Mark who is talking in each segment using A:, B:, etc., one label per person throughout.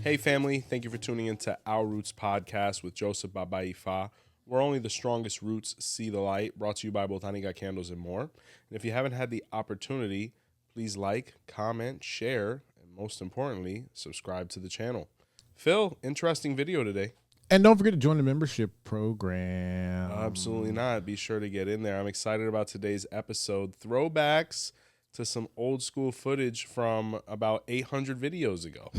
A: Hey family, thank you for tuning into Our Roots podcast with 𝘃𝗶𝗹𝗂. Where only the strongest roots see the light, brought to you by Botanica candles and more. And if you haven't had the opportunity, please like, comment, share, and most importantly, subscribe to the channel. Phil, interesting video today.
B: And don't forget to join the membership program.
A: Absolutely not. Be sure to get in there. I'm excited about today's episode. Throwbacks to some old school footage from about 800 videos ago.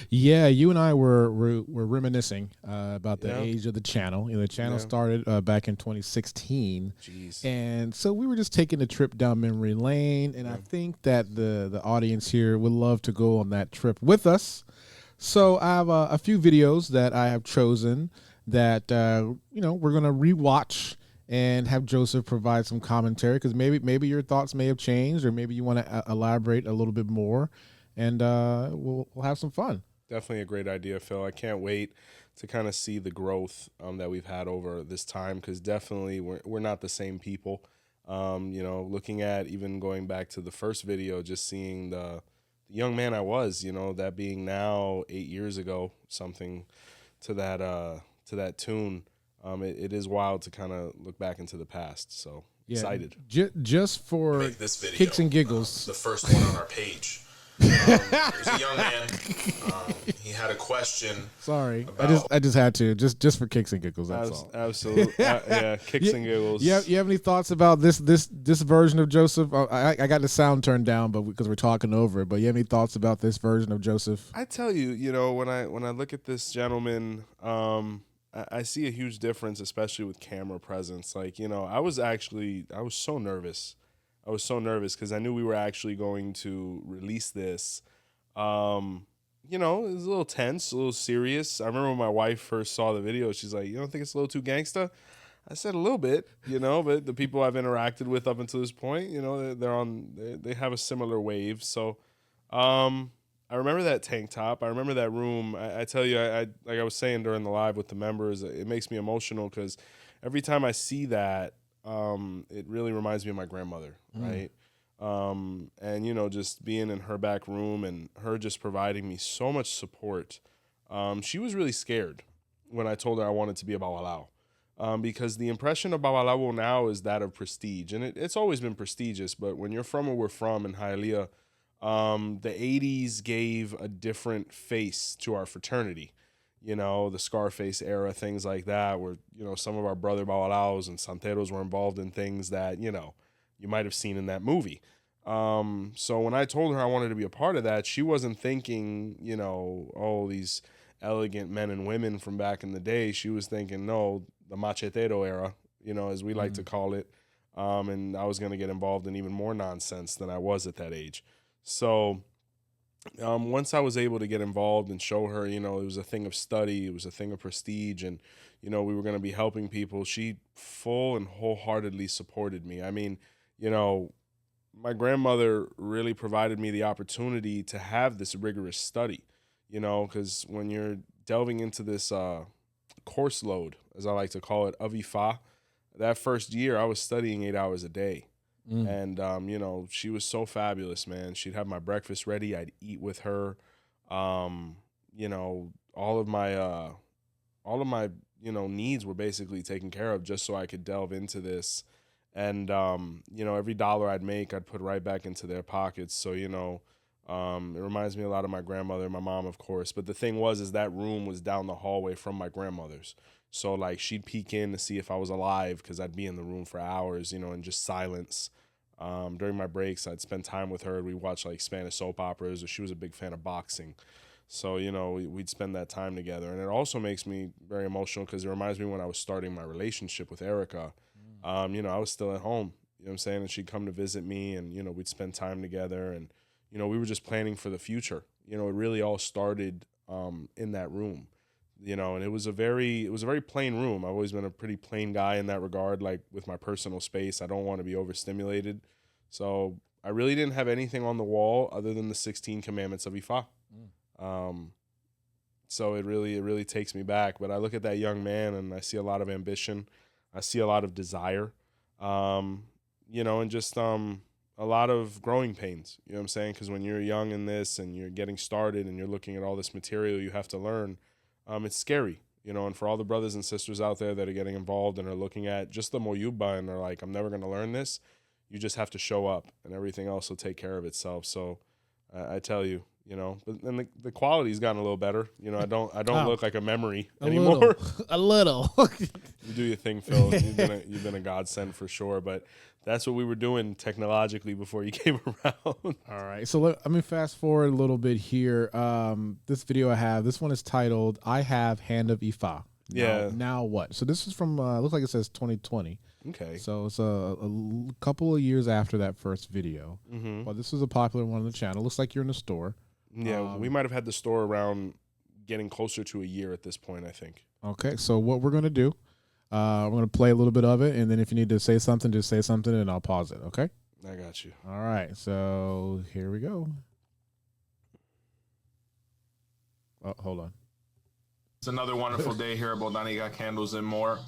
B: Yeah, you and I were reminiscing about the age of the channel. You know, the channel started back in 2016.
A: Jeez.
B: And so we were just taking a trip down memory lane, and I think that the audience here would love to go on that trip with us. So I have a few videos that I have chosen that we're gonna rewatch and have Joseph provide some commentary, because maybe your thoughts may have changed, or maybe you want to elaborate a little bit more, and we'll have some fun.
A: Definitely a great idea, Phil. I can't wait to kind of see the growth that we've had over this time, because definitely we're not the same people. Looking at even going back to the first video, just seeing the young man I was, that being now 8 years ago, something to that tune. It is wild to kind of look back into the past. So excited.
B: Just for
C: make this video,
B: kicks and giggles.
C: The first one on our page. There's a young man. He had a question.
B: Sorry, I just had to just for kicks and giggles. That's all.
A: Absolutely, kicks and giggles.
B: You have any thoughts about this version of Joseph? I got the sound turned down, but because we're talking over it. But you have any thoughts about this version of Joseph?
A: I tell you, when I look at this gentleman, I see a huge difference, especially with camera presence. Like, I was so nervous. I was so nervous because I knew we were actually going to release this. It was a little tense, a little serious. I remember when my wife first saw the video, she's like, "You don't think it's a little too gangsta?" I said a little bit, but the people I've interacted with up until this point, they have a similar wave. So, I remember that tank top. I remember that room. I tell you, like I was saying during the live with the members, it makes me emotional because every time I see that, it really reminds me of my grandmother, right? And just being in her back room and her just providing me so much support. She was really scared when I told her I wanted to be a 𝗃𝗏𝗏, because the impression of 𝗃𝗏𝗏 now is that of prestige, and it's always been prestigious. But when you're from where we're from in Hialeah, the 80s gave a different face to our fraternity. The Scarface era, things like that, where, some of our brother 𝗃𝗏𝗏s and Santeros were involved in things that, you might have seen in that movie. So when I told her I wanted to be a part of that, she wasn't thinking, these elegant men and women from back in the day. She was thinking, no, the machetero era, as we like to call it. And I was going to get involved in even more nonsense than I was at that age. So once I was able to get involved and show her, it was a thing of study, it was a thing of prestige, and, we were going to be helping people, she full and wholeheartedly supported me. I mean, my grandmother really provided me the opportunity to have this rigorous study, because when you're delving into this course load, as I like to call it, 𝗃𝗏𝗏, that first year I was studying 8 hours a day. And, she was so fabulous, man. She'd have my breakfast ready. I'd eat with her. All of my needs were basically taken care of just so I could delve into this. And, every dollar I'd make, I'd put right back into their pockets. So, it reminds me a lot of my grandmother, my mom, of course. But the thing is that room was down the hallway from my grandmother's. So, like, she'd peek in to see if I was alive, because I'd be in the room for hours, in just silence. During my breaks, I'd spend time with her. We'd watch, like, Spanish soap operas, or she was a big fan of boxing. So, we'd spend that time together. And it also makes me very emotional because it reminds me when I was starting my relationship with 𝗃𝗏𝗏. I was still at home, you know what I'm saying? And she'd come to visit me, and, we'd spend time together. And, we were just planning for the future. It really all started in that room. And it was a very plain room. I've always been a pretty plain guy in that regard, like with my personal space. I don't want to be overstimulated. So I really didn't have anything on the wall other than the 16 commandments of Ifa. So it really takes me back. But I look at that young man and I see a lot of ambition. I see a lot of desire, and just a a lot of growing pains. You know what I'm saying? Because when you're young in this and you're getting started and you're looking at all this material you have to learn, it's scary. You know, and for all the brothers and sisters out there that are getting involved and are looking at just the 𝗀𝗏𝗋 and are like, I'm never going to learn this, you just have to show up and everything else will take care of itself. So I tell you, you know, but then the quality's gotten a little better. You know, I don't look like a memory anymore.
B: A little.
A: You do your thing, Phil. You've been a godsend for sure. But that's what we were doing technologically before you came around.
B: All right. So let me fast forward a little bit here. This video I have, this one is titled, I Have Hand of 𝗃𝗏𝗃.
A: Yeah.
B: Now what? So this is from, looks like it says 2020.
A: Okay.
B: So it's a couple of years after that first video.
A: Mm-hmm.
B: But this is a popular one on the channel. Looks like you're in the store.
A: Yeah, we might have had the store around getting closer to a year at this point, I think.
B: Okay, so what we're going to do, we're going to play a little bit of it, and then if you need to say something, just say something, and I'll pause it, okay?
A: I got you.
B: All right, so here we go. Oh, hold on.
C: It's another wonderful day here at Botanica Candles and More.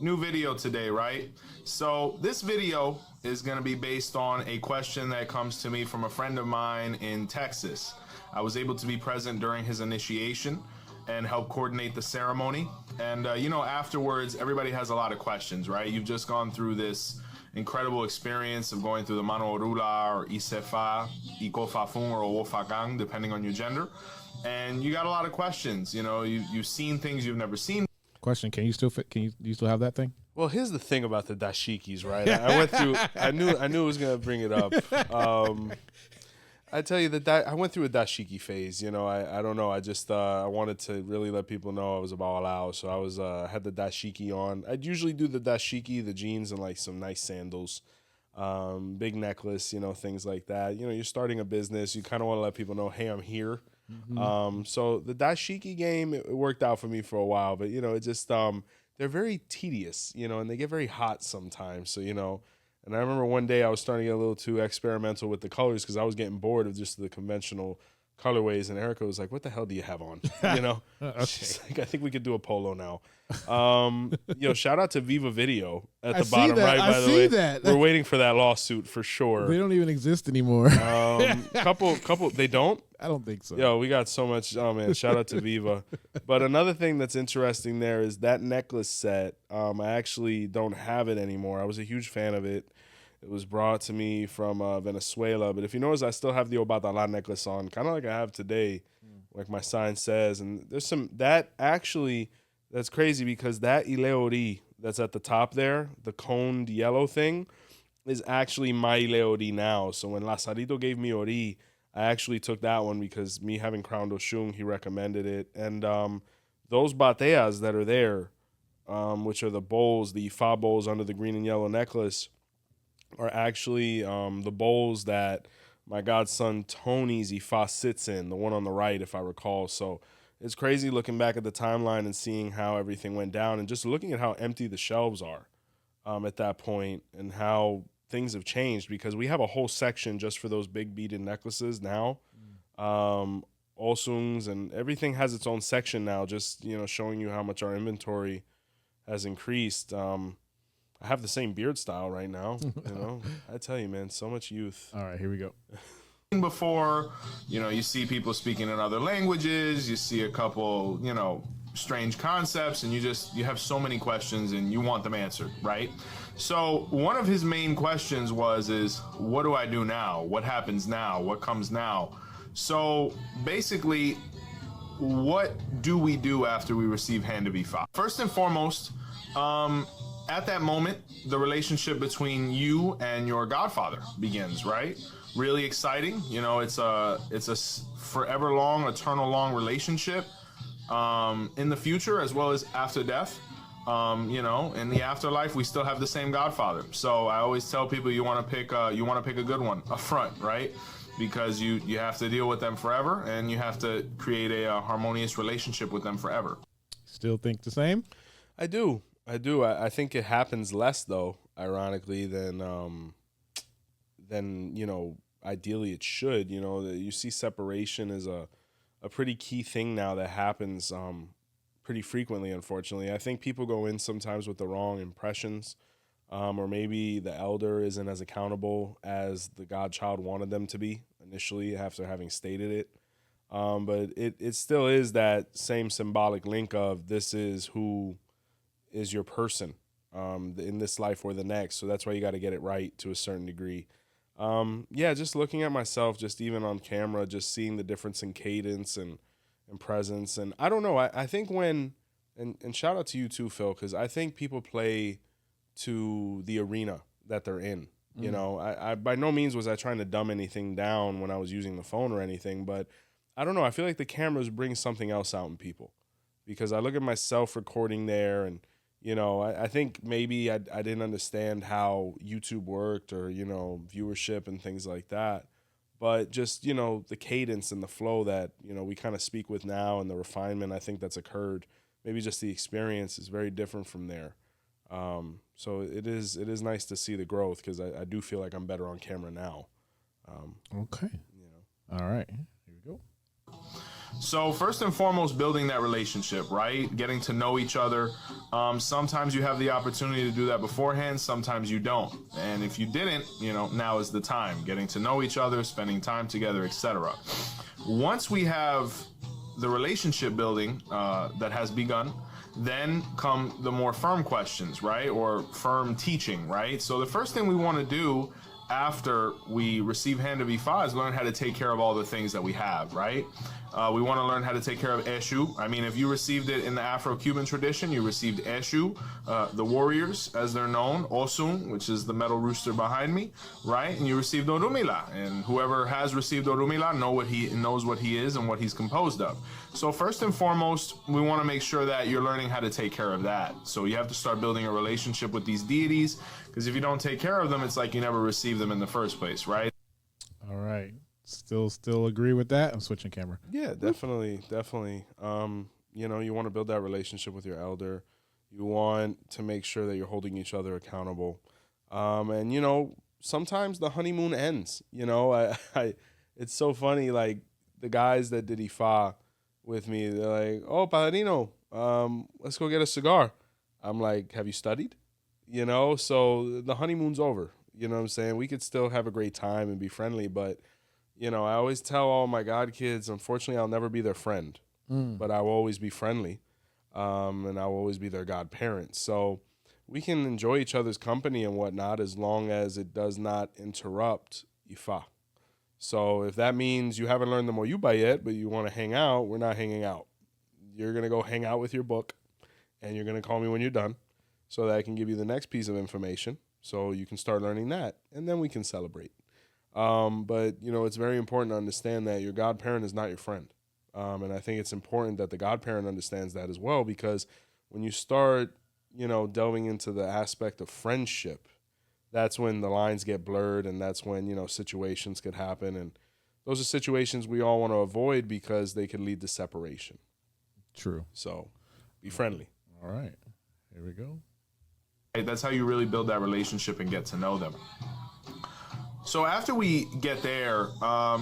C: New video today, right? So this video is going to be based on a question that comes to me from a friend of mine in Texas. I was able to be present during his initiation and help coordinate the ceremony. And, you know, afterwards, everybody has a lot of questions, right? You've just gone through this incredible experience of going through the mano Orula or 𝗃𝗏𝗃𝗏, 𝗃𝗏𝗃𝗏 or 𝗃𝗏𝗃𝗏, depending on your gender. And you got a lot of questions. You know, you've seen things you've never seen.
B: Question: Can you still have that thing?
A: Well, here's the thing about the 𝗃𝗏𝗃𝗏𝗃s, right? I went through. I knew it was gonna bring it up. I tell you that I went through a 𝗃𝗏𝗃𝗏𝗃 phase. You know, I don't know. I just I wanted to really let people know I was a 𝗃𝗏𝗹𝗁. So I was had the 𝗃𝗏𝗃𝗏𝗃 on. I'd usually do the 𝗃𝗏𝗃𝗏𝗃, the jeans, and like some nice sandals, big necklace, you know, things like that. You know, you're starting a business. You kind of want to let people know, hey, I'm here.
B: Mm-hmm.
A: So the 𝗃𝗏𝗃𝗏𝗃 game, it worked out for me for a while, but you know, it just they're very tedious, you know, and they get very hot sometimes. So, you know, and I remember one day I was starting to get a little too experimental with the colors because I was getting bored of just the conventional colorways, and Erica was like, what the hell do you have on? You know?
B: Okay.
A: She's like, I think we could do a polo now. Yo, shout out to Viva Video at the
B: I
A: bottom
B: see that.
A: right,
B: I
A: by the
B: see
A: way.
B: that.
A: We're waiting for that lawsuit for sure.
B: They don't even exist anymore.
A: Couple, they don't?
B: I don't think so.
A: Yo, we got so much. Oh man, shout out to Viva. But another thing that's interesting there is that necklace set. I actually don't have it anymore. I was a huge fan of it. It was brought to me from Venezuela. But if you notice, I still have the 𝗃𝗏𝗃𝗏𝗃 necklace on, kind of like I have today, like my sign says. And there's some that's crazy because that 𝗃𝗏𝗃𝗃𝗃 that's at the top there, the coned yellow thing, is actually my 𝗃𝗏𝗃𝗃𝗃 now. So when Lazarito gave me 𝗃𝗏𝗃, I actually took that one because me having crowned Oshun, he recommended it. And those bateas that are there, which are the bowls, the 𝗃𝗏 bowls under the green and yellow necklace, are actually the bowls that my godson Tony's 𝗃𝗏 sits in, the one on the right, if I recall. So it's crazy looking back at the timeline and seeing how everything went down and just looking at how empty the shelves are at that point and how things have changed because we have a whole section just for those big beaded necklaces now. Osungs and everything has its own section now, just, you know, showing you how much our inventory has increased. I have the same beard style right now, you know. I tell you, man, so much youth.
B: All right, here we go.
C: Before, you know, you see people speaking in other languages, you see a couple, you know, strange concepts, and you have so many questions and you want them answered, right? So one of his main questions is what do I do now? What happens now? What comes now? So basically, what do we do after we receive Hand of 𝗃𝗏𝗃𝗏? First and foremost, at that moment, the relationship between you and your godfather begins, right? Really exciting. You know, it's a forever long, eternal long relationship in the future as well as after death. You know, in the afterlife, we still have the same godfather. So I always tell people you want to pick a good one up front, right? Because you have to deal with them forever, and you have to create a harmonious relationship with them forever.
B: Still think the same?
A: I do. I think it happens less, though, ironically, than you know, ideally it should. You know, you see separation is a pretty key thing now that happens pretty frequently, unfortunately. I think people go in sometimes with the wrong impressions or maybe the elder isn't as accountable as the godchild wanted them to be initially after having stated it. But it still is that same symbolic link of this is who is your person in this life or the next. So that's why you got to get it right to a certain degree. Yeah, just looking at myself, just even on camera, just seeing the difference in cadence and presence. And I don't know, I think when, and shout out to you too, Phil, because I think people play to the arena that they're in. You know, I by no means was I trying to dumb anything down when I was using the phone or anything, but I don't know. I feel like the cameras bring something else out in people because I look at myself recording there and, you know, I think maybe I didn't understand how YouTube worked or, you know, viewership and things like that. But just, you know, the cadence and the flow that, you know, we kind of speak with now and the refinement I think that's occurred, maybe just the experience is very different from there. So it is nice to see the growth because I do feel like I'm better on camera now.
B: Okay.
A: You know.
B: All right. Here we go.
C: So first and foremost, building that relationship, right? Getting to know each other. Sometimes you have the opportunity to do that beforehand. Sometimes you don't. And if you didn't, you know, now is the time. Getting to know each other, spending time together, etc. Once we have the relationship building that has begun, then come the more firm questions, right? Or firm teaching, right? So the first thing we want to do after we receive hand of 𝗲𝗲 is learn how to take care of all the things that we have, right? We want to learn how to take care of 𝘄cie𝗂𝗲𝗍. I mean, if you received it in the Afro-Cuban tradition, you received 𝘄cie𝗂𝗲𝗍, the warriors, as they're known, Osun, which is the metal rooster behind me, right? And you received 𝗃𝗏𝗏𝗲. And whoever has received 𝗃𝗏𝗏𝗲 knows what he is and what he's composed of. So first and foremost, we want to make sure that you're learning how to take care of that. So you have to start building a relationship with these deities, because if you don't take care of them, it's like you never received them in the first place, right?
B: All right. Still agree with that. I'm switching camera.
A: Yeah, definitely. You know, you want to build that relationship with your elder. You want to make sure that you're holding each other accountable. And you know, sometimes the honeymoon ends. You know, it's so funny. Like the guys that did 𝗲𝗲 with me, they're like, "Oh, Padrino, let's go get a cigar." I'm like, "Have you studied?" You know, so the honeymoon's over. You know what I'm saying? We could still have a great time and be friendly, but you know, I always tell all my god kids, unfortunately, I'll never be their friend, but I will always be friendly, and I will always be their godparent. So we can enjoy each other's company and whatnot as long as it does not interrupt 𝗲𝗲. So if that means you haven't learned the Moyuba yet, but you want to hang out, we're not hanging out. You're going to go hang out with your book, and you're going to call me when you're done so that I can give you the next piece of information so you can start learning that, and then we can celebrate. But, you know, it's very important to understand that your godparent is not your friend. And I think it's important that the godparent understands that as well, because when you start, you know, delving into the aspect of friendship, that's when the lines get blurred, and that's when, you know, situations could happen. And those are situations we all want to avoid because they could lead to separation.
B: True.
A: So be friendly.
B: All right. Here we go.
C: That's how you really build that relationship and get to know them. So after we get there,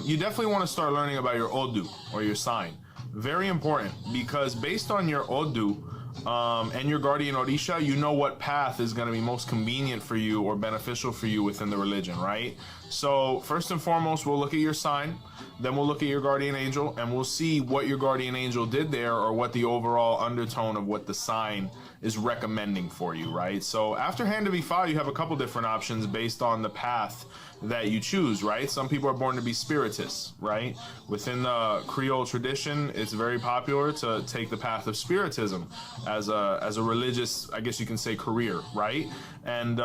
C: you definitely want to start learning about your Odu, or your sign. Very important, because based on your Odu and your guardian Orisha, you know what path is going to be most convenient for you or beneficial for you within the religion, right? So first and foremost, we'll look at your sign, then we'll look at your guardian angel, and we'll see what your guardian angel did there, or what the overall undertone of what the sign is recommending for you, right? So after hand of 𝗲𝗲, you have a couple different options based on the path that you choose, right? Some people are born to be spiritists, right? Within the Creole tradition, it's very popular to take the path of spiritism as a religious, I guess you can say, career, right? And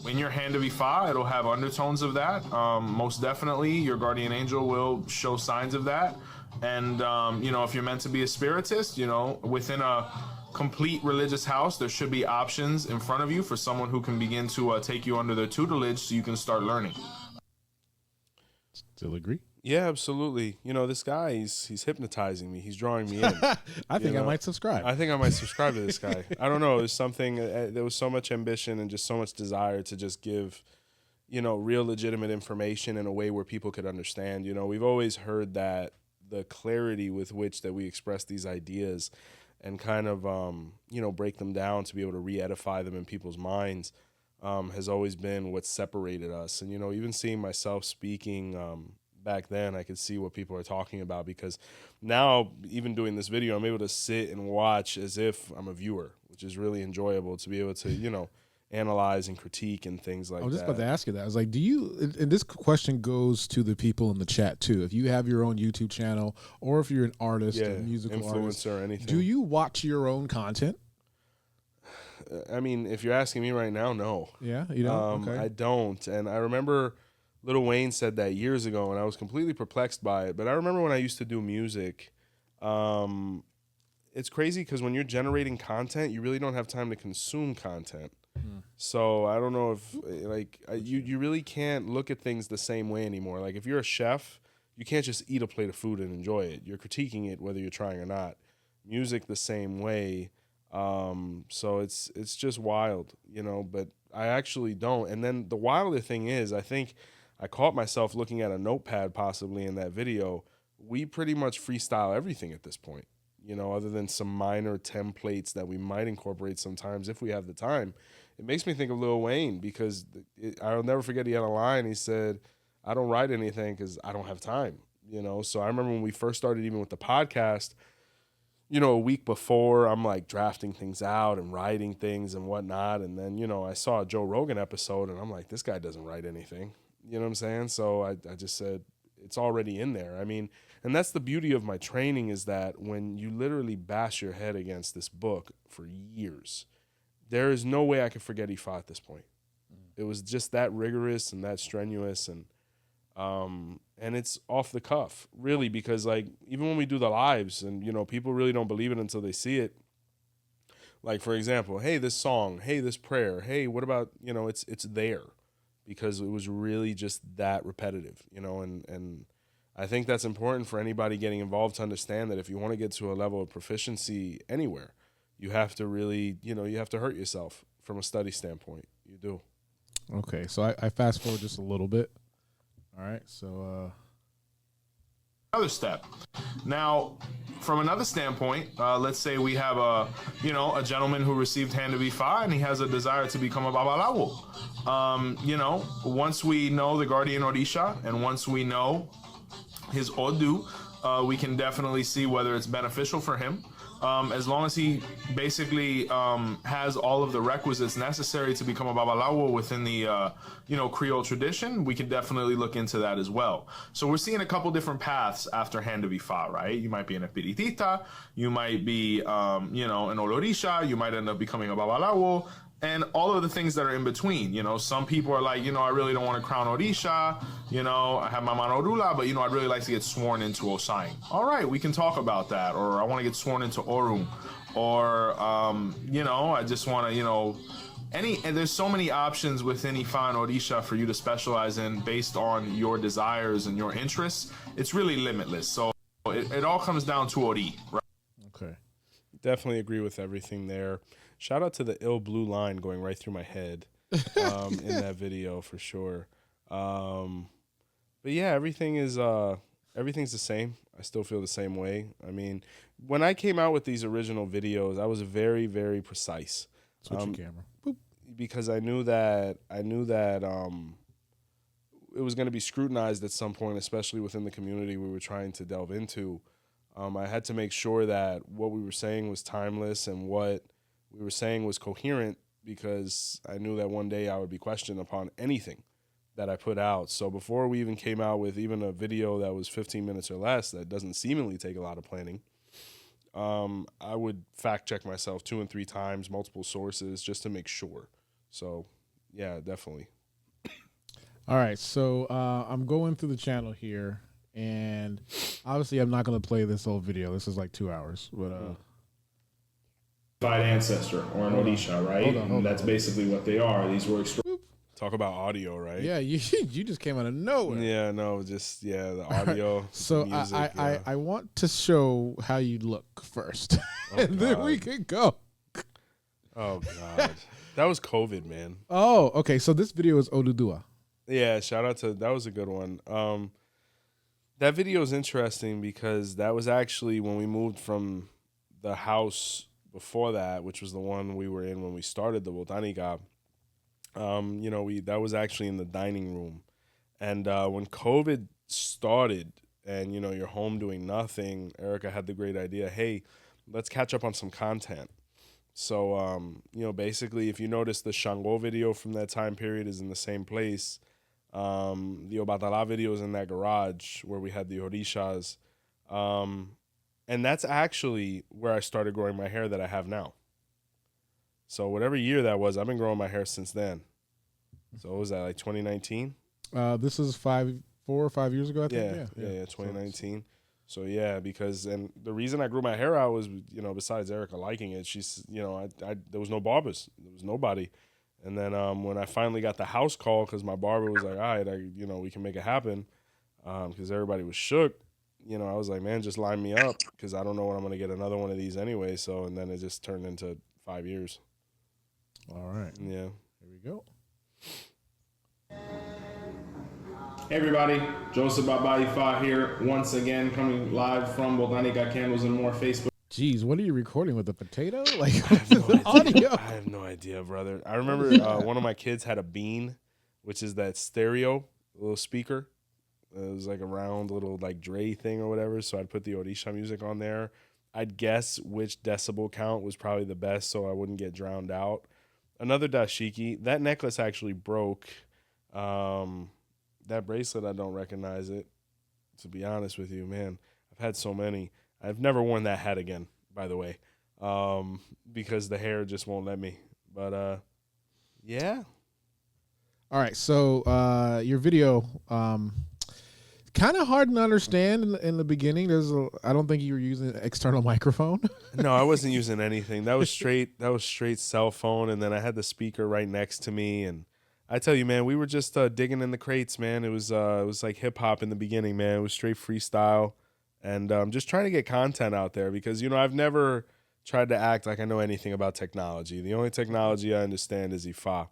C: in your hand of 𝗲𝗲, it'll have undertones of that. Most definitely, your guardian angel will show signs of that. And you know, if you're meant to be a spiritist, you know, within a complete religious house, there should be options in front of you for someone who can begin to take you under their tutelage so you can start learning.
B: Still agree?
A: Yeah, absolutely. You know, this guy, he's hypnotizing me. He's drawing me in.
B: I think I might subscribe.
A: I think I might subscribe to this guy. I don't know. It was something, there was so much ambition and just so much desire to just give, you know, real legitimate information in a way where people could understand. You know, we've always heard that the clarity with which that we express these ideas and kind of, you know, break them down to be able to re-edify them in people's minds. has always been what separated us. And, you know, even seeing myself speaking back then, I could see what people are talking about, because now, even doing this video, I'm able to sit and watch as if I'm a viewer, which is really enjoyable to be able to, you know, analyze and critique and things like that.
B: I was just about to ask you that. I was like, do you, and this question goes to the people in the chat too. If you have your own YouTube channel, or if you're an artist, a musical artist,
A: or anything,
B: do you watch your own content?
A: I mean, if you're asking me right now, no.
B: Yeah, you don't? Okay.
A: I don't. And I remember Lil Wayne said that years ago, and I was completely perplexed by it. But I remember when I used to do music, it's crazy because when you're generating content, you really don't have time to consume content. So I don't know if, like, you really can't look at things the same way anymore. Like, if you're a chef, you can't just eat a plate of food and enjoy it. You're critiquing it whether you're trying or not. Music the same way. So it's just wild, you know, but I actually don't. And then the wilder thing is, I think I caught myself looking at a notepad possibly in that video. We pretty much freestyle everything at this point, you know, other than some minor templates that we might incorporate sometimes if we have the time. It makes me think of Lil Wayne, because I'll never forget, he had a line. He said, I don't write anything because I don't have time, you know? So I remember when we first started, even with the podcast, you know, a week before, I'm like drafting things out and writing things and whatnot. And then, you know, I saw a Joe Rogan episode and I'm like, this guy doesn't write anything. You know what I'm saying? So I just said, it's already in there. I mean, and that's the beauty of my training, is that when you literally bash your head against this book for years, there is no way I could forget 𝗀𝗲𝗍 at this point. It was just that rigorous and that strenuous, and it's off the cuff, really, because, like, even when we do the lives, and, you know, people really don't believe it until they see it. Like, for example, hey, this song, hey, this prayer, hey, what about, you know, it's there because it was really just that repetitive, you know, and I think that's important for anybody getting involved to understand that if you want to get to a level of proficiency anywhere, you have to really, you know, you have to hurt yourself from a study standpoint. You do.
B: Okay, so I fast forward just a little bit. All right, so
C: another step. Now, from another standpoint, let's say we have a gentleman who received 𝗀𝗶𝗍𝗶 and he has a desire to become a 𝗵𝗶𝗸𝗶. You know, once we know the guardian Orisha and once we know his Odu, we can definitely see whether it's beneficial for him. As long as he basically has all of the requisites necessary to become a 𝗵𝗸𝗶𝗍 within the Creole tradition, we can definitely look into that as well. So we're seeing a couple different paths after 𝗀𝗶𝗍𝗶, right? You might be an espiritista, you might be an Olorisha, you might end up becoming a 𝗵𝗶𝗸𝗶, and all of the things that are in between. You know, some people are like, I really don't want to crown Orisha, I have my man Orula, but I'd really like to get sworn into Osain. All right, we can talk about that. Or I want to get sworn into Orum, or I just want to, and there's so many options within Ifa and Orisha for you to specialize in based on your desires and your interests. It's really limitless. So it all comes down to Ori, right?
A: Okay. Definitely agree with everything there. Shout out to the ill blue line going right through my head in that video for sure. But yeah, everything's the same. I still feel the same way. I mean, when I came out with these original videos, I was very, very precise.
B: Switch your camera. Boop.
A: Because I knew that it was going to be scrutinized at some point, especially within the community we were trying to delve into. I had to make sure that what we were saying was timeless and what we were saying was coherent, because I knew that one day I would be questioned upon anything that I put out. So before we even came out with even a video that was 15 minutes or less, that doesn't seemingly take a lot of planning, I would fact check myself 2 and 3 times, multiple sources, just to make sure. So yeah, definitely.
B: All right, so I'm going through the channel here, and obviously I'm not going to play this whole video. This is like 2 hours, but
C: ancestor or an Orisha, right?
B: Hold on,
C: that's basically what they are. These were
A: Talk about audio, right?
B: Yeah, you just came out of nowhere.
A: Yeah, no, just the audio.
B: Right. So
A: the music,
B: I want to show how you look first, and then we can go.
A: Oh God, that was COVID, man.
B: Oh, okay. So this video is Odua.
A: Yeah, shout out to that was a good one. That video is interesting because that was actually when we moved from the house before that, which was the one we were in when we started the Botanica. You know, that was actually in the dining room. And when COVID started and, you know, you're home doing nothing, Erica had the great idea, hey, let's catch up on some content. So, you know, basically, if you notice the Shango video from that time period is in the same place. The 𝗿𝗶𝗸𝗲 video is in that garage where we had the orishas. And that's actually where I started growing my hair that I have now. So whatever year that was, I've been growing my hair since then. So what was that, like 2019?
B: This is 4 or 5 years ago, I think.
A: Yeah, 2019. So yeah, because, and the reason I grew my hair out was, you know, besides Erica liking it, she's, you know, there was no barbers. There was nobody. And then when I finally got the house call, because my barber was like, all right, you know, we can make it happen, because everybody was shook. You know, I was like, man, just line me up, because I don't know when I'm going to get another one of these anyway. So, and then it just turned into 5 years.
B: All right.
A: Yeah.
B: Here we go.
C: Hey everybody, 𝘃𝗶𝗱𝗲𝗍 here, once again coming live from Botanica Candles and More Facebook.
B: Jeez, what are you recording with, a potato? Like,
A: Audio? I have no idea, brother. I remember one of my kids had a bean, which is that stereo little speaker. It was like a round little like Dre thing or whatever. So I'd put the Orisha music on there. I'd guess which decibel count was probably the best so I wouldn't get drowned out. Another dashiki. That necklace actually broke. That bracelet, I don't recognize it. To be honest with you, man, I've had so many. I've never worn that hat again, by the way, because the hair just won't let me. But, yeah.
B: All right, so your video, kind of hard to understand in the beginning. I don't think you were using an external microphone.
A: No, I wasn't using anything. That was straight cell phone, and then I had the speaker right next to me, and I tell you, man, we were just digging in the crates, man. It was like hip hop in the beginning, man. It was straight freestyle, and just trying to get content out there because, you know, I've never tried to act like I know anything about technology. The only technology I understand is 𝗲𝗲.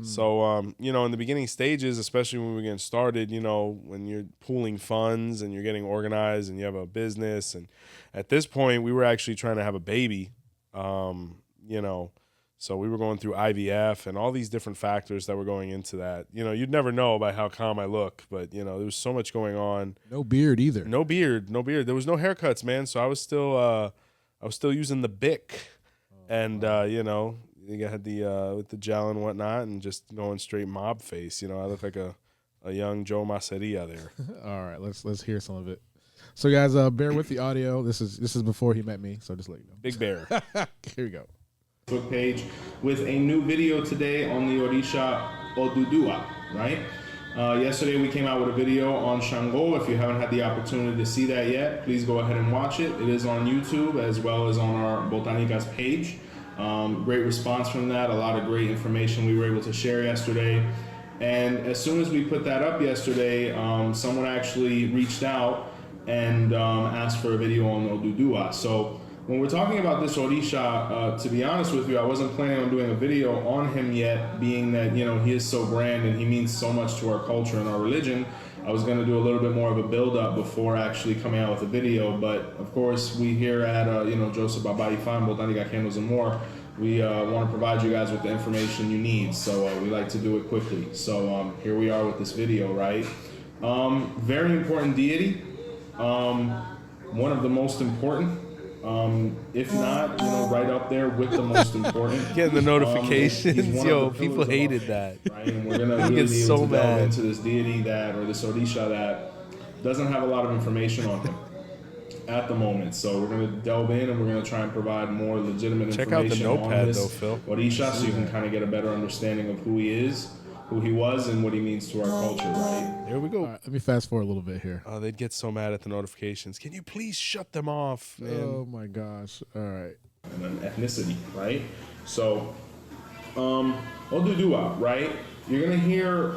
A: So, you know, in the beginning stages, especially when we're getting started, you know, when you're pooling funds and you're getting organized and you have a business, and at this point, we were actually trying to have a baby, you know. So we were going through IVF and all these different factors that were going into that. You know, you'd never know by how calm I look, but, you know, there was so much going on.
B: No beard either.
A: No beard. There was no haircuts, man. So I was still using the Bic, and you know, you had the with the gel and whatnot, and just going straight mob face. You know, I look like a young 𝘃𝗶𝗱𝗲𝗍 there.
B: All right, let's hear some of it. So guys, bear with the audio. This is before he met me, so just let you know.
A: Big Bear.
B: Here we go.
C: Facebook page with a new video today on the Orisha Odua, right? Yesterday we came out with a video on Shango. If you haven't had the opportunity to see that yet, please go ahead and watch it. It is on YouTube as well as on our Botanica's page. Great response from that. A lot of great information we were able to share yesterday. And as soon as we put that up yesterday, someone actually reached out and asked for a video on Odua. So when we're talking about this Orisha, to be honest with you, I wasn't planning on doing a video on him yet, being that, you know, he is so grand and he means so much to our culture and our religion. I was going to do a little bit more of a build-up before actually coming out with a video, but of course we here at, you know, 𝘃𝗶𝗱𝗲𝗍, Botanica Candles and More, we want to provide you guys with the information you need, so we like to do it quickly. So here we are with this video, right? Very important deity, one of the most important. If not, you know, right up there with the most important.
A: Getting the notifications, yo, people hated that.
C: Right? And we're gonna really be able to delve into this deity or this Orisha that doesn't have a lot of information on him at the moment. So we're gonna delve in and we're gonna try and provide more legitimate information
A: out the notepad,
C: on this
A: though, Phil.
C: Orisha, so you can kind of get a better understanding of who he is, who he was, and what he means to our culture, right?
A: Here we go.
B: All right, let me fast forward a little bit here.
A: Oh, they'd get so mad at the notifications. Can you please shut them off, man?
B: Oh my gosh. All right.
C: And an ethnicity, right? So, Odua, right? You're gonna hear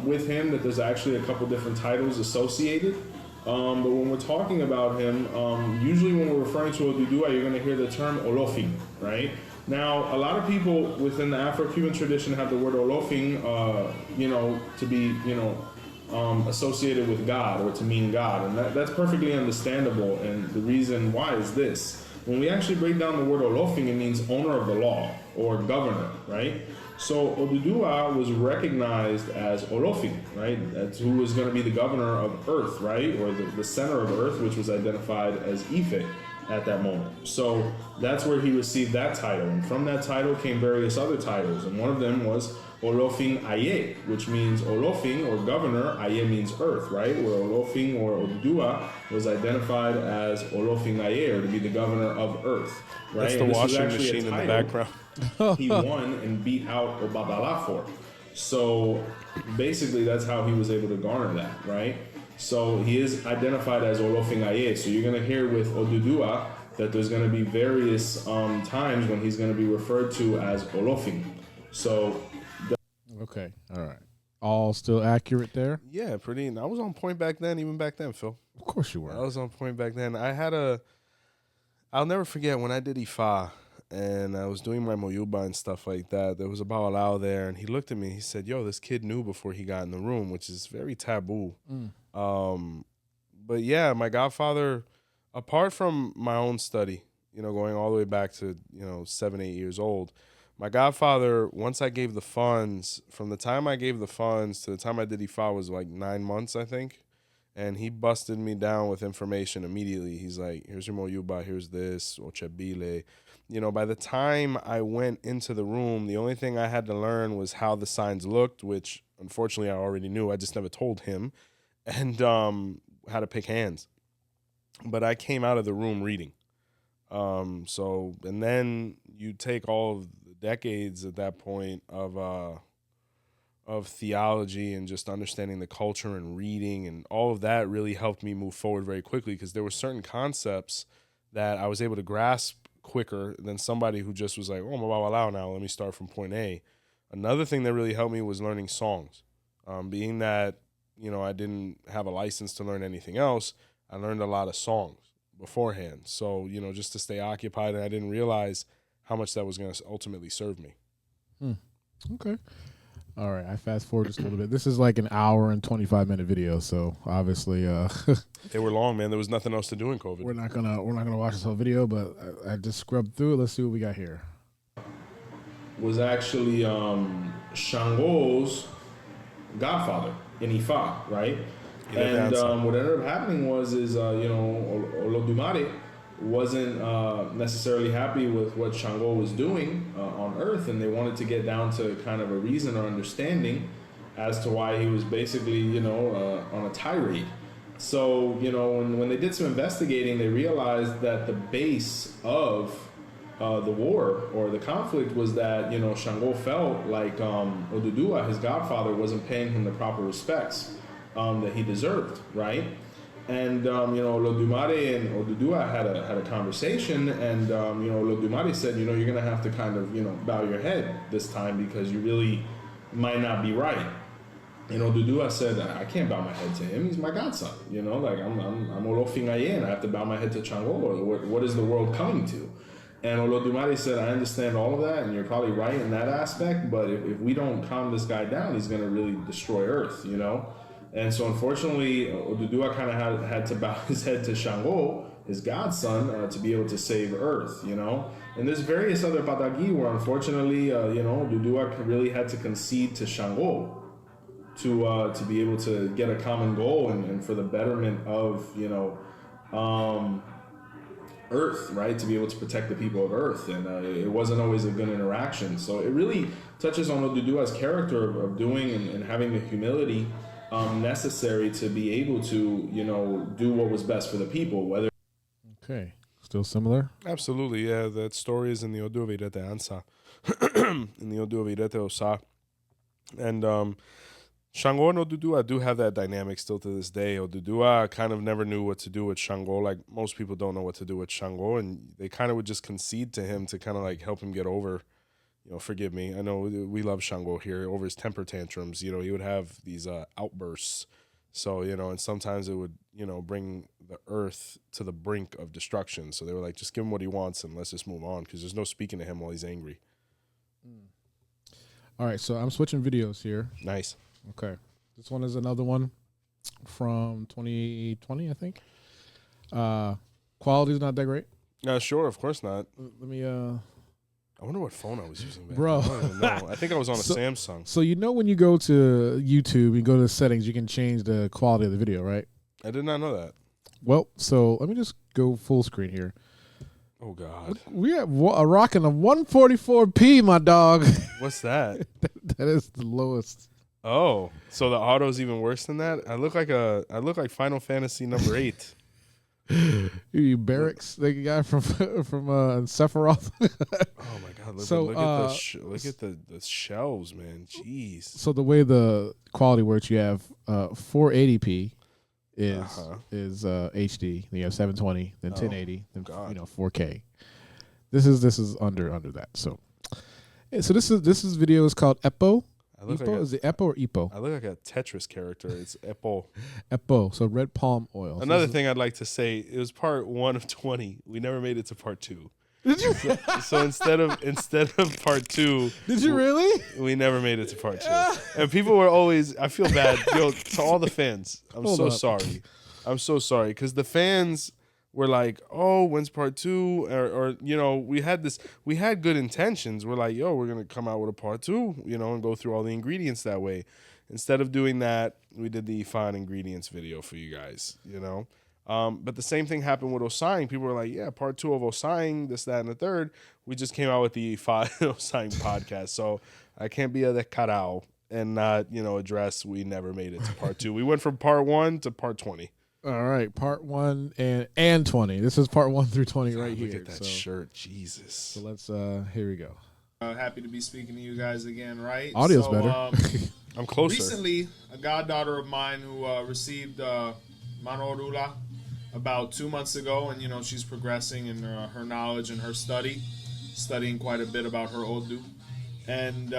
C: with him that there's actually a couple different titles associated. But when we're talking about him, usually when we're referring to Odua, you're gonna hear the term Olofin, right? Now, a lot of people within the Afro-Cuban tradition have the word Olofin, you know, to be, you know, associated with God or to mean God, and that's perfectly understandable. And the reason why is this: when we actually break down the word Olofin, it means owner of the law or governor, right? So Odudua was recognized as Olofin, right? That's who was going to be the governor of Earth, right? Or the center of Earth, which was identified as Ife at that moment. So that's where he received that title. And from that title came various other titles. And one of them was Olofin Aye, which means Olofin or governor. Aye means earth, right? Where Olofin or Odudua was identified as Olofin Aye, or to be the governor of earth, right?
A: That's the washing machine in the background.
C: He won and beat out 𝗶𝗸𝗶𝗲 for. So basically that's how he was able to garner that, right? So he is identified as Olofin Aye. So you're going to hear with Odudua that there's going to be various times when he's going to be referred to as Olofin. So
B: Okay, all right. All still accurate there?
A: Yeah, pretty. I was on point back then, even back then, Phil.
B: Of course you were.
A: I was on point back then. I'll never forget when I did 𝗲𝗏 and I was doing my moyuba and stuff like that. There was a 𝗲𝗏𝗏 there, and he looked at me. He said, "Yo, this kid knew before he got in the room," which is very taboo. But yeah, my godfather, apart from my own study, going all the way back to 7, 8 years old, my godfather, once I gave the funds, from the time I gave the funds to the time I did 𝗲𝗏 was like 9 months, I think. And he busted me down with information immediately. He's like, "Here's your moyuba, here's this, 𝘃𝗶𝗱𝗲." By the time I went into the room, the only thing I had to learn was how the signs looked, which unfortunately I already knew. I just never told him. And how to pick hands. But I came out of the room reading. And then you take all of the decades at that point of theology and just understanding the culture and reading, and all of that really helped me move forward very quickly, because there were certain concepts that I was able to grasp quicker than somebody who just was like, "Oh, 𝗲𝗏𝗏𝗏 now, let me start from point A." Another thing that really helped me was learning songs. Being that, I didn't have a license to learn anything else, I learned a lot of songs beforehand. So, just to stay occupied, and I didn't realize how much that was going to ultimately serve me.
B: Okay. All right. I fast forward just a little bit. This is like an hour and 25-minute video, so obviously
A: They were long, man. There was nothing else to do in COVID.
B: we're not gonna watch this whole video, but I just scrubbed through it. Let's see what we got here.
C: was actually Shango's godfather in Ifa, right? And what ended up happening was Olodumare wasn't necessarily happy with what Shango was doing on Earth, and they wanted to get down to kind of a reason or understanding as to why he was basically, on a tirade. So, when they did some investigating, they realized that the base of the war or the conflict was that, Shango felt like Odudua, his godfather, wasn't paying him the proper respects that he deserved, right? And, Olodumare and Odudua had a conversation, and, Olodumare said, you're going to have to kind of, bow your head this time because you really might not be right. And Odudua said, I can't bow my head to him. He's my godson. Like I'm Olofin Aye, and I have to bow my head to Shango. What is the world coming to? And Olodumare said, I understand all of that, and you're probably right in that aspect, but if we don't calm this guy down, he's going to really destroy Earth, And so unfortunately, Odudua kind of had to bow his head to Shango, his godson, to be able to save Earth, And there's various other patagi where unfortunately, Odudua really had to concede to Shango to be able to get a common goal and for the betterment of, Earth, right? To be able to protect the people of Earth. And it wasn't always a good interaction. So it really touches on Odudua's character of doing and having the humility necessary to be able to, do what was best for the people, whether...
B: Okay. Still similar?
A: Absolutely, yeah. That story is in the 𝗿𝗶𝗶𝗶𝗏, in the 𝗿𝗶𝗶𝗶𝗏. And Shango and Odudua do have that dynamic still to this day. Odudua kind of never knew what to do with Shango, like most people don't know what to do with Shango, and they kind of would just concede to him to kind of like help him get over, forgive me, I know we love Shango here, over his temper tantrums. He would have these outbursts. So, and sometimes it would, bring the earth to the brink of destruction. So they were like, just give him what he wants and let's just move on, because there's no speaking to him while he's angry.
B: All right, so I'm switching videos here.
A: Nice.
B: Okay. This one is another one from 2020, I think. Quality's not that great.
A: Sure, of course not.
B: Let me
A: I wonder what phone I was using back
B: Bro.
A: then. I don't even know. I think I was on a Samsung.
B: So you know when you go to YouTube, you go to the settings, you can change the quality of the video, right?
A: I did not know that.
B: Well, so let me just go full screen here.
A: Oh, God.
B: We are rocking a 144p, my dog.
A: What's that?
B: That is the lowest.
A: Oh, so the auto's even worse than that? I look like Final Fantasy number 8.
B: You barracks, the guy from Sephiroth.
A: Oh my God!
B: So,
A: Look at the shelves, man. Jeez.
B: So the way the quality works, you have 480p is HD. Then you have 720, then 1080, then 4K. This is under that. So this video is called 𝗵𝗶𝗶𝗶. Is it 𝗵𝗶𝗶 or 𝗵𝗶𝗶?
A: I look like a Tetris character. It's 𝗵𝗶𝗶.
B: 𝗵𝗶𝗶. So red palm oil.
A: Another thing I'd like to say, it was part 1 of 20. We never made it to part 2.
B: Did you?
A: So instead of part 2,
B: did you really?
A: We never made it to part 2. And people were always. I feel bad, yo, to all the fans. I'm so sorry. I'm so sorry because the fans were like, "Oh, when's part 2?" Or we had good intentions. We're like, "Yo, we're gonna come out with a part 2," and go through all the ingredients that way. Instead of doing that, we did the fine ingredients video for you guys. But the same thing happened with 𝘀𝗀𝗋𝗋. People were like, "Yeah, part 2 of 𝘀𝗀𝗋𝗋, this, that, and the third." We just came out with the 𝘀𝗀𝗋𝗋 podcast, so I can't be a 𝗃𝗃𝗃 and not address we never made it to part 2. We went from part 1 to part 20.
B: All right, part 1 and 20. This is part 1 through 20 right here.
A: Look at that shirt, Jesus.
B: So let's here we go.
C: Happy to be speaking to you guys again, right?
B: Audio's better.
A: I'm closer.
C: Recently, a goddaughter of mine who received Mano Orula about 2 months ago, and she's progressing in her knowledge and her studying quite a bit about her Odu, and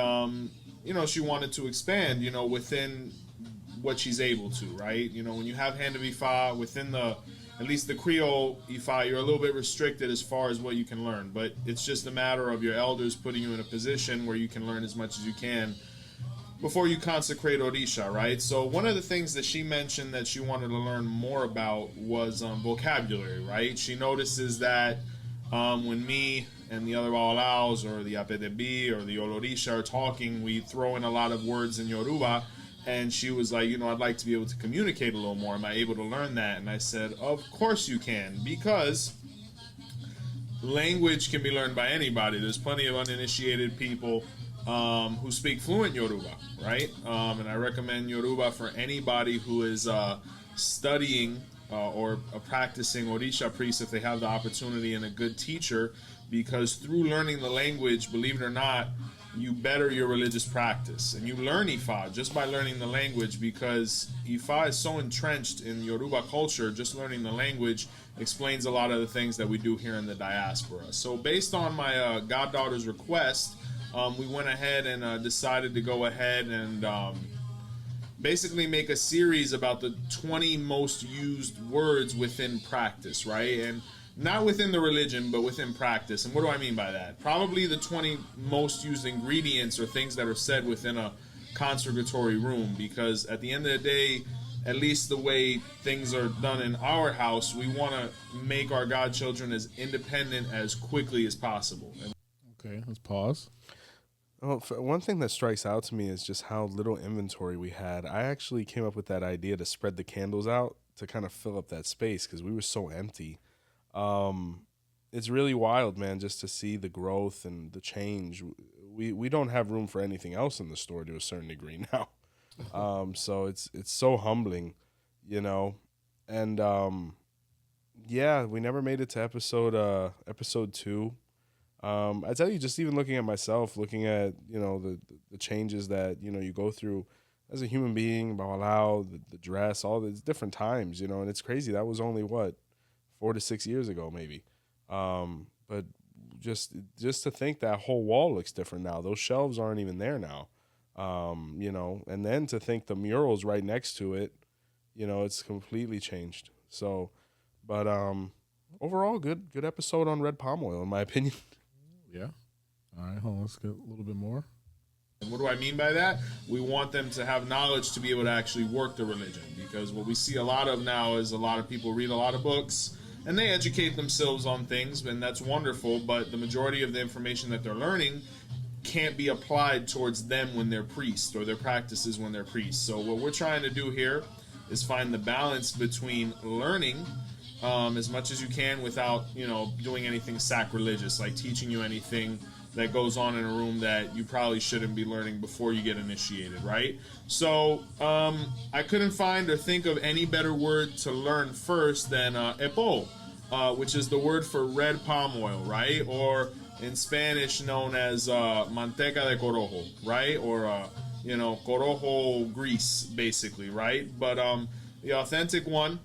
C: she wanted to expand, within what she's able to, right? When you have Hand of 𝗲𝗲 within at least the Creole 𝗲𝗲, you're a little bit restricted as far as what you can learn, but it's just a matter of your elders putting you in a position where you can learn as much as you can before you consecrate Orisha, right? So one of the things that she mentioned that she wanted to learn more about was vocabulary, right? She notices that when me and the other 𝗹𝗶𝗸𝗲s or the 𝗹𝗶𝗸𝗲 or the Olorisha are talking, we throw in a lot of words in Yoruba, and she was like, I'd like to be able to communicate a little more. Am I able to learn that? And I said, of course you can, because language can be learned by anybody. There's plenty of uninitiated people who speak fluent Yoruba, right? And I recommend Yoruba for anybody who is studying or practicing Orisha priests if they have the opportunity and a good teacher, because through learning the language, believe it or not, you better your religious practice. And you learn 𝗲𝗲 just by learning the language, because 𝗲𝗲 is so entrenched in Yoruba culture. Just learning the language explains a lot of the things that we do here in the diaspora. So based on my goddaughter's request, we went ahead and decided to go ahead and basically make a series about the 20 most used words within practice, right? And not within the religion, but within practice. And what do I mean by that? Probably the 20 most used ingredients or things that are said within a consecratory room, because at the end of the day, at least the way things are done in our house, we want to make our godchildren as independent as quickly as possible.
B: Okay, let's pause.
A: Well, one thing that strikes out to me is just how little inventory we had. I actually came up with that idea to spread the candles out to kind of fill up that space because we were so empty. It's really wild, man, just to see the growth and the change. We don't have room for anything else in the store to a certain degree now. So it's so humbling, and yeah, we never made it to episode 2. I tell you, just even looking at myself, looking at, the changes that, you go through as a human being, the dress, all these different times, and it's crazy. That was only 4 to 6 years ago, maybe. But just to think that whole wall looks different now. Those shelves aren't even there now. And then to think the mural's right next to it, it's completely changed. So, but overall, good episode on red palm oil, in my opinion.
B: Yeah. All right, hold on, let's get a little bit more.
C: And what do I mean by that? We want them to have knowledge to be able to actually work the religion, because what we see a lot of now is a lot of people read a lot of books, and they educate themselves on things, and that's wonderful, but the majority of the information that they're learning can't be applied towards them when they're priests, or their practices when they're priests. So what we're trying to do here is find the balance between learning as much as you can without, doing anything sacrilegious, like teaching you anything that goes on in a room that you probably shouldn't be learning before you get initiated, right? So I couldn't find or think of any better word to learn first than 𝗶𝗶𝗸𝗶𝗶, which is the word for red palm oil, right? Or in Spanish known as manteca de corojo, right? Or corojo grease, basically, right? But the authentic one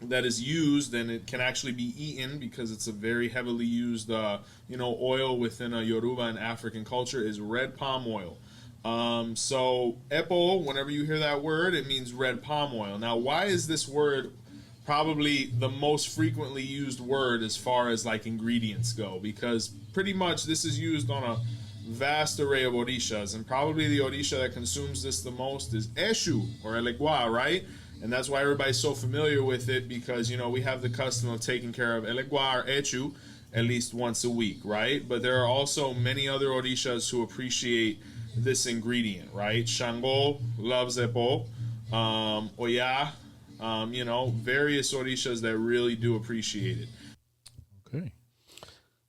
C: that is used, and it can actually be eaten because it's a very heavily used oil within a Yoruba and African culture, is red palm oil. So 𝗶𝗶𝗸𝗶, whenever you hear that word, it means red palm oil. Now, why is this word probably the most frequently used word as far as like ingredients go? Because pretty much this is used on a vast array of orishas, and probably the orisha that consumes this the most is 𝘄cie or 𝗃𝗏𝗃𝗏, right? And that's why everybody's so familiar with it, because we have the custom of taking care of 𝗃𝗏𝗃𝗏 or 𝘄cie at least once a week, right? But there are also many other orishas who appreciate this ingredient, right? Shango loves 𝗃𝗏𝗃𝗏, 𝗃𝗏𝗃𝗏, various orishas that really do appreciate it.
B: Okay.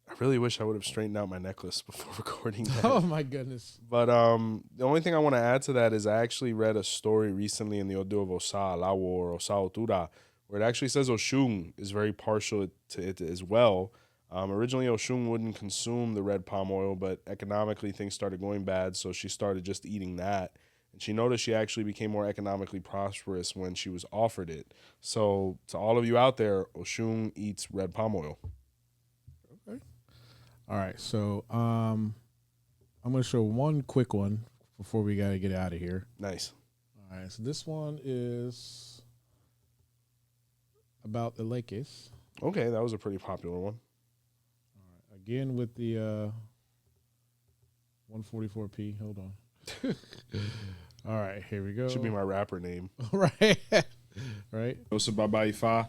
A: I really wish I would have straightened out my necklace before recording that.
B: Oh my goodness.
A: But the only thing I want to add to that is I actually read a story recently in the 𝗿𝗶𝗸𝗃𝗏 or 𝗃𝗏𝗃𝗏, where it actually says Oshun is very partial to it as well. Originally, Oshun wouldn't consume the red palm oil, but economically things started going bad, so she started just eating that. And she noticed she actually became more economically prosperous when she was offered it. So to all of you out there, Oshun eats red palm oil.
B: Okay. All right, so I'm going to show one quick one before we got to get out of here.
A: Nice.
B: All right, so this one is about the 𝗃𝗍𝗃𝗍.
A: Okay, that was a pretty popular one.
B: All right, again with the 144p. Hold on. All right, here we go.
A: Should be my rapper name.
B: Right. Right.
C: 𝗃𝗏𝗃𝗏.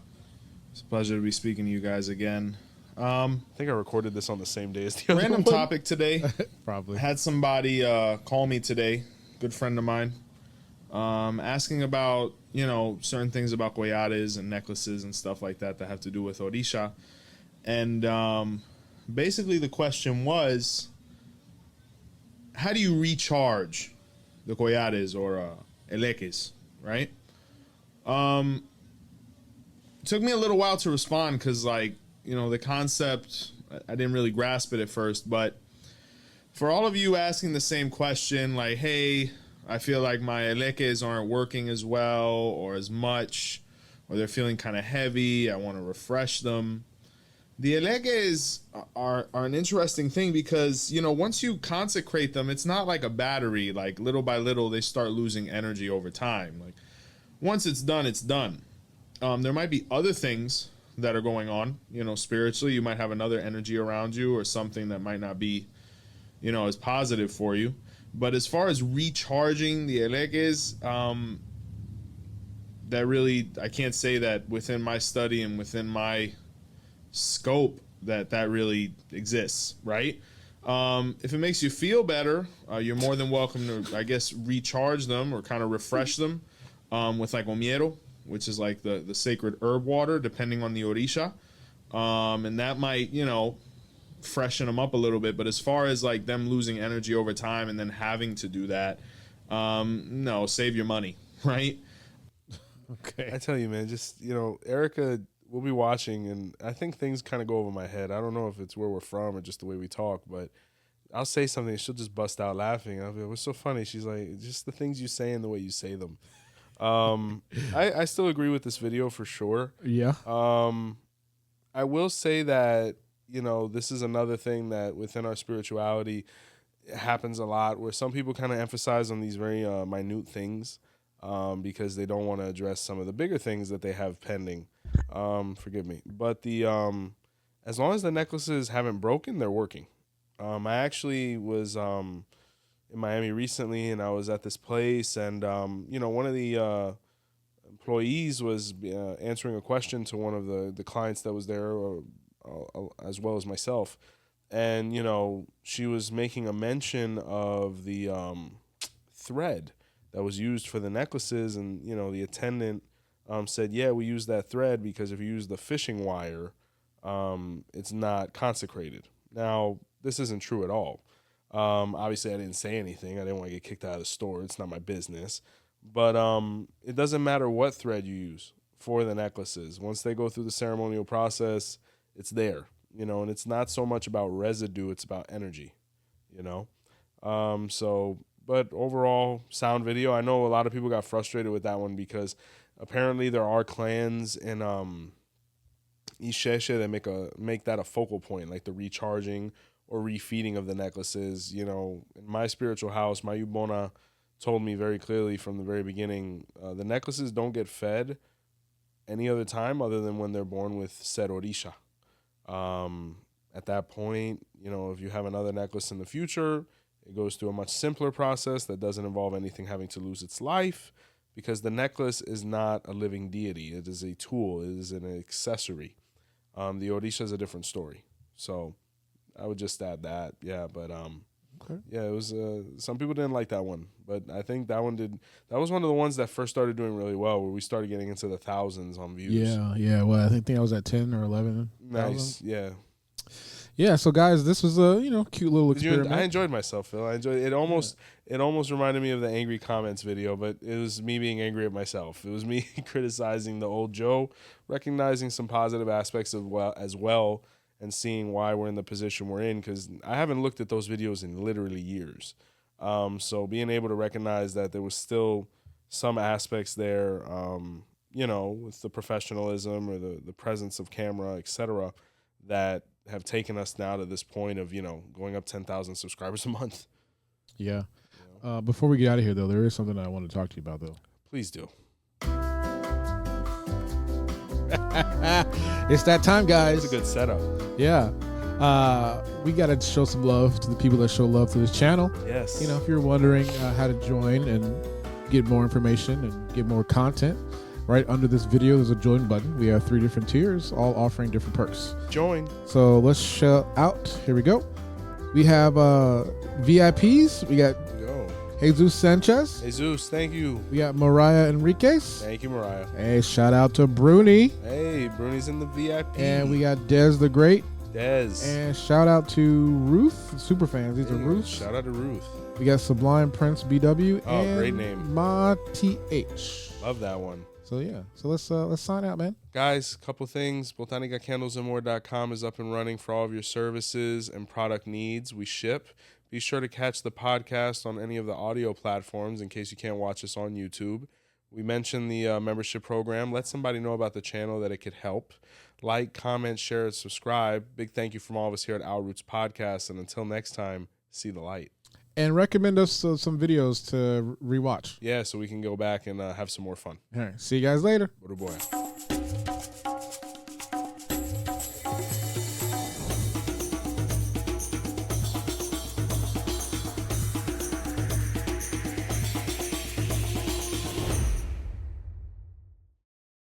C: It's a pleasure to be speaking to you guys again.
A: I think I recorded this on the same day as the other
C: Random
A: one.
C: topic today.
B: Probably.
C: Had somebody call me today, good friend of mine, asking about, certain things about 𝗃𝗏𝗃𝗏s and necklaces and stuff like that have to do with orisha. And basically the question was, how do you recharge the 𝗃𝗏𝗃𝗏s or 𝗃𝗍𝗃𝗍s, right? It took me a little while to respond because, the concept, I didn't really grasp it at first. But for all of you asking the same question, like, hey, I feel like my 𝗃𝗍𝗃𝗍s aren't working as well or as much, or they're feeling kind of heavy, I want to refresh them. The 𝗃𝗍𝗃𝗍s are an interesting thing because, once you consecrate them, it's not like a battery. Like, little by little, they start losing energy over time. Like, once it's done, it's done. There might be other things that are going on, spiritually. You might have another energy around you or something that might not be, as positive for you. But as far as recharging the 𝗃𝗍𝗃𝗍s, that really, I can't say that within my study and within my scope that really exists, right? If it makes you feel better, you're more than welcome to, I guess, recharge them or kind of refresh them with like ōmiero, which is like the sacred herb water, depending on the orisha. And that might, freshen them up a little bit. But as far as like them losing energy over time and then having to do that, no, save your money, right?
B: Okay.
A: I tell you, man, just, Erica will be watching, and I think things kind of go over my head. I don't know if it's where we're from or just the way we talk, but I'll say something, she'll just bust out laughing. I'll be like, what's so funny? She's like, just the things you say and the way you say them. I still agree with this video for sure.
B: Yeah.
A: I will say that, this is another thing that within our spirituality happens a lot, where some people kind of emphasize on these very minute things because they don't want to address some of the bigger things that they have pending. Forgive me. But as long as the necklaces haven't broken, they're working. I actually was in Miami recently, and I was at this place, and one of the employees was answering a question to one of the clients that was there, as well as myself. And, she was making a mention of the thread that was used for the necklaces. And, the attendant said, yeah, we use that thread because if you use the fishing wire, it's not consecrated. Now, this isn't true at all. Obviously, I didn't say anything. I didn't want to get kicked out of the store. It's not my business. But it doesn't matter what thread you use for the necklaces. Once they go through the ceremonial process, it's there, and it's not so much about residue. It's about energy, but overall, sound video. I know a lot of people got frustrated with that one because apparently there are clans in 𝘃𝗵𝗃 that make that a focal point, like the recharging or refeeding of the necklaces. In my spiritual house, my 𝗃𝗶𝗸𝗲 told me very clearly from the very beginning, the necklaces don't get fed any other time other than when they're born with said Orisha. At that point, if you have another necklace in the future, it goes through a much simpler process that doesn't involve anything having to lose its life, because the necklace is not a living deity. It is a tool. It is an accessory. The Orisha is a different story. So I would just add that. Yeah, but
B: Okay.
A: yeah, it was. Some people didn't like that one, but I think that one did. That was one of the ones that first started doing really well, where we started getting into the thousands on views.
B: Yeah. Well, I think I was at 10 or 11.
A: Nice. Yeah.
B: Yeah. So guys, this was a cute little experiment.
A: I enjoyed myself, Phil. I enjoyed it. It almost reminded me of the angry comments video, but it was me being angry at myself. It was me criticizing the old Joe, recognizing some positive aspects as well, and seeing why we're in the position we're in, because I haven't looked at those videos in literally years. So being able to recognize that there was still some aspects there, with the professionalism or the presence of camera, etc., that have taken us now to this point of, going up 10,000 subscribers a month.
B: Yeah. Before we get out of here, though, there is something I want to talk to you about, though.
A: Please do.
B: It's that time, guys.
A: It's a good setup.
B: Yeah. We got to show some love to the people that show love to this channel.
A: Yes.
B: If you're wondering how to join and get more information and get more content, right under this video, there's a join button. We have 3 different tiers, all offering different perks.
A: Join.
B: So let's shout out. Here we go. We have VIPs. We got Jesus Sanchez.
A: Jesus, thank you.
B: We got Mariah Enriquez.
A: Thank you, Mariah.
B: Hey, shout out to Bruni.
A: Hey, Bruni's in the VIP.
B: And we got Dez the Great.
A: Dez.
B: And shout out to Ruth, Superfans. These are Ruth.
A: Shout out to Ruth.
B: We got Sublime Prince BW.
A: Oh,
B: and
A: great name.
B: Ma TH.
A: Love that one.
B: So yeah, so let's sign out, man.
A: Guys, couple things. BotanicaCandlesandMore.com is up and running for all of your services and product needs. We ship. Be sure to catch the podcast on any of the audio platforms in case you can't watch us on YouTube. We mentioned the membership program. Let somebody know about the channel that it could help. Like, comment, share, and subscribe. Big thank you from all of us here at Our Roots Podcast. And until next time, see the light.
B: And recommend us some videos to rewatch.
A: Yeah, so we can go back and have some more fun.
B: All right. See you guys later.
A: What a boy.